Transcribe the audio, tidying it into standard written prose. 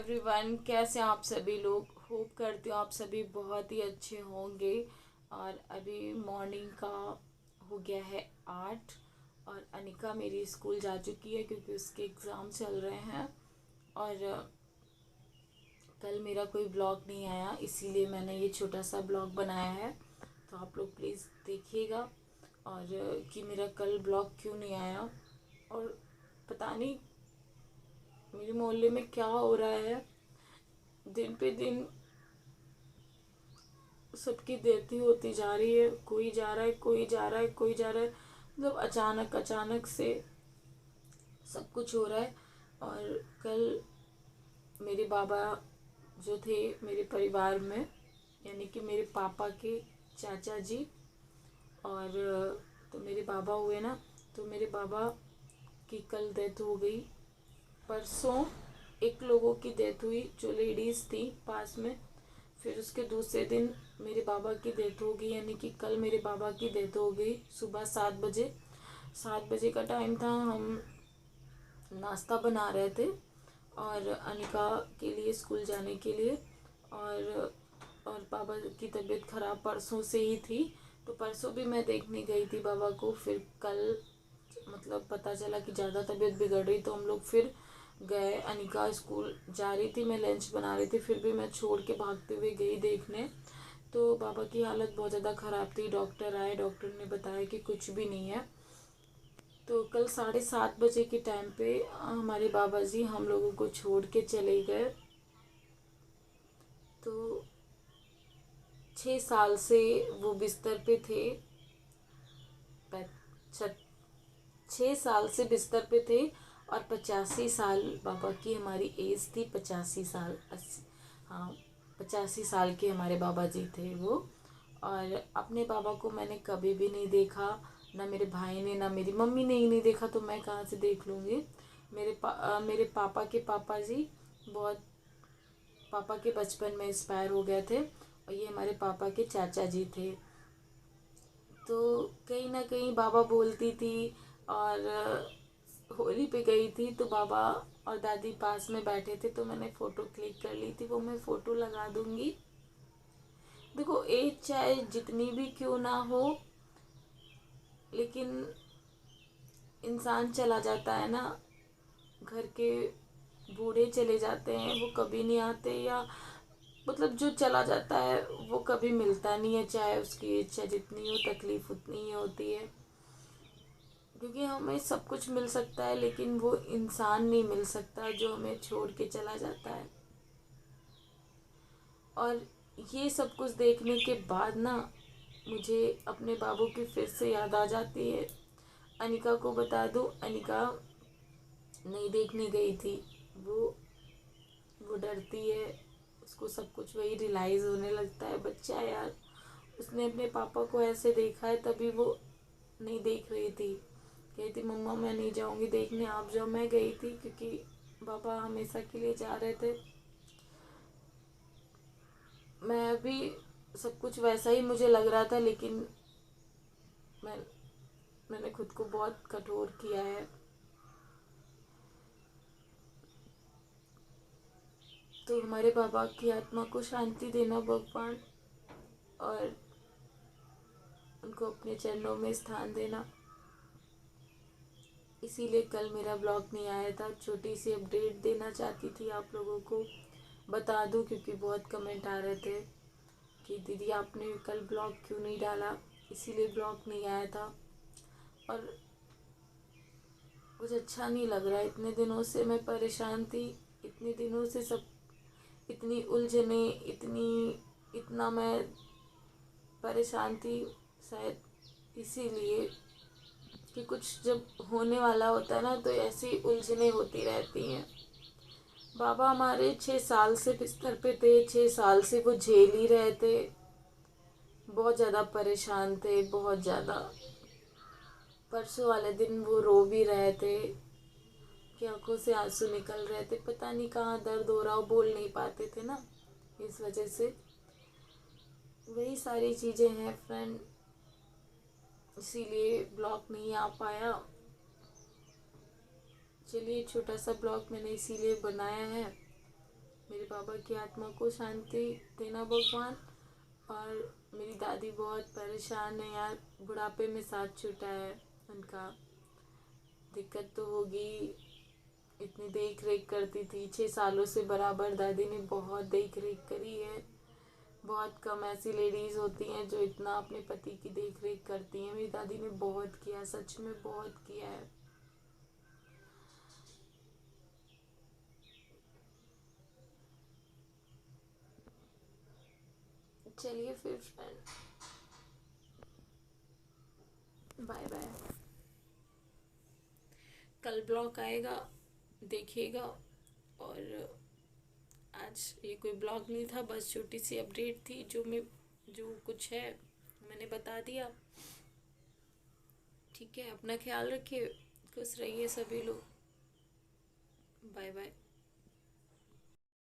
Everyone, कैसे हैं आप सभी लोग। होप करती हूँ आप सभी बहुत ही अच्छे होंगे। और अभी मॉर्निंग का हो गया है 8। और अनिका मेरी स्कूल जा चुकी है क्योंकि उसके एग्ज़ाम चल रहे हैं। और कल मेरा कोई ब्लॉग नहीं आया, इसीलिए मैंने ये छोटा सा ब्लॉग बनाया है। तो आप लोग प्लीज़ देखिएगा। और कि मेरा कल ब्लॉग क्यों नहीं आया, और पता नहीं मेरे मोहल्ले में क्या हो रहा है। दिन पे दिन सबकी डेथ ही होती जा रही है। कोई जा रहा है, कोई जा रहा है, कोई जा रहा है। मतलब अचानक अचानक से सब कुछ हो रहा है। और कल मेरे बाबा जो थे मेरे परिवार में, यानी कि मेरे पापा के चाचा जी, और तो मेरे बाबा हुए ना, तो मेरे बाबा की कल डेथ हो गई। परसों एक लोगों की डेथ हुई जो लेडीज़ थी पास में। फिर उसके दूसरे दिन मेरे बाबा की डेथ हो गई, यानी कि कल मेरे बाबा की डेथ हो गई सुबह 7 बजे। 7 बजे का टाइम था, हम नाश्ता बना रहे थे और अनिका के लिए स्कूल जाने के लिए। और और बाबा की तबीयत ख़राब परसों से ही थी, तो परसों भी मैं देखने गई थी बाबा को। फिर कल मतलब पता चला कि ज़्यादा तबीयत बिगड़ रही, तो हम लोग फिर गए। अनिका स्कूल जा रही थी, मैं लंच बना रही थी, फिर भी मैं छोड़ के भागते हुए गई देखने। तो बाबा की हालत बहुत ज़्यादा ख़राब थी। डॉक्टर आए, डॉक्टर ने बताया कि कुछ भी नहीं है। तो कल 7:30 बजे के टाइम पे हमारे बाबा जी हम लोगों को छोड़ के चले गए। तो 6 साल से वो बिस्तर पे थे। 6 साल से बिस्तर पे थे। और 85 साल बाबा की हमारी एज थी। 85 साल, 80, हाँ, 85 साल के हमारे बाबा जी थे वो। और अपने बाबा को मैंने कभी भी नहीं देखा, ना मेरे भाई ने, ना मेरी मम्मी ने ही नहीं देखा, तो मैं कहाँ से देख लूँगी। मेरे पापा के पापा जी बहुत, पापा के बचपन में एक्सपायर हो गए थे, और ये हमारे पापा के चाचा जी थे। तो कहीं ना कहीं बाबा बोलती थी। और होली पे गई थी तो बाबा और दादी पास में बैठे थे, तो मैंने फ़ोटो क्लिक कर ली थी, वो मैं फ़ोटो लगा दूंगी। देखो, एज चाहे जितनी भी क्यों ना हो, लेकिन इंसान चला जाता है ना। घर के बूढ़े चले जाते हैं, वो कभी नहीं आते, या मतलब जो चला जाता है वो कभी मिलता नहीं है। चाहे उसकी इच्छा जितनी हो, तकलीफ उतनी ही होती है। क्योंकि हमें सब कुछ मिल सकता है, लेकिन वो इंसान नहीं मिल सकता जो हमें छोड़ के चला जाता है। और ये सब कुछ देखने के बाद ना, मुझे अपने बाबू की फिर से याद आ जाती है। अनिका को बता दूं, अनिका नहीं देखने गई थी। वो वो डरती है, उसको सब कुछ वही रियलाइज़ होने लगता है। बच्चा है यार, उसने अपने पापा को ऐसे देखा है, तभी वो नहीं देख रही थी। कहती मम्मा मैं नहीं जाऊंगी देखने, आप जाओ। मैं गई थी क्योंकि पापा हमेशा के लिए जा रहे थे। मैं भी सब कुछ वैसा ही मुझे लग रहा था, लेकिन मैं मैंने खुद को बहुत कठोर किया है। तो हमारे बाबा की आत्मा को शांति देना भगवान, और उनको अपने चरणों में स्थान देना। इसीलिए कल मेरा ब्लॉग नहीं आया था। छोटी सी अपडेट देना चाहती थी आप लोगों को, बता दूं, क्योंकि बहुत कमेंट आ रहे थे कि दीदी आपने कल ब्लॉग क्यों नहीं डाला, इसीलिए ब्लॉग नहीं आया था। और कुछ अच्छा नहीं लग रहा है। इतने दिनों से मैं परेशान थी, इतने दिनों से सब, इतनी उलझने, इतना मैं परेशान थी। शायद इसीलिए कि कुछ जब होने वाला होता है ना, तो ऐसी उलझने होती रहती हैं। बाबा हमारे 6 साल से बिस्तर पे थे। 6 साल से वो झेल ही रहे थे। बहुत ज़्यादा परेशान थे, बहुत ज़्यादा। परसों वाले दिन वो रो भी रहे थे कि आंखों से आंसू निकल रहे थे। पता नहीं कहाँ दर्द हो रहा हो, बोल नहीं पाते थे ना, इस वजह से। वही सारी चीज़ें हैं फ्रेंड, इसीलिए ब्लॉग नहीं आ पाया। चलिए, छोटा सा ब्लॉग मैंने इसीलिए बनाया है। मेरे पापा की आत्मा को शांति देना भगवान। और मेरी दादी बहुत परेशान है यार, बुढ़ापे में साथ छूटा है उनका। दिक्कत तो होगी, इतनी देख रेख करती थी 6 सालों से बराबर, दादी ने बहुत देख रेख करी है। बहुत कम ऐसी लेडीज़ होती हैं जो इतना अपने पति की देख रेख करती हैं। मेरी दादी ने बहुत किया, सच में बहुत किया है। चलिए फिर फ्रेंड, बाय बाय। कल ब्लॉग आएगा, देखिएगा। और आज ये कोई ब्लॉग नहीं था, बस छोटी सी अपडेट थी, जो कुछ है मैंने बता दिया। ठीक है, अपना ख्याल रखिए, खुश रहिए सभी लोग। Bye bye.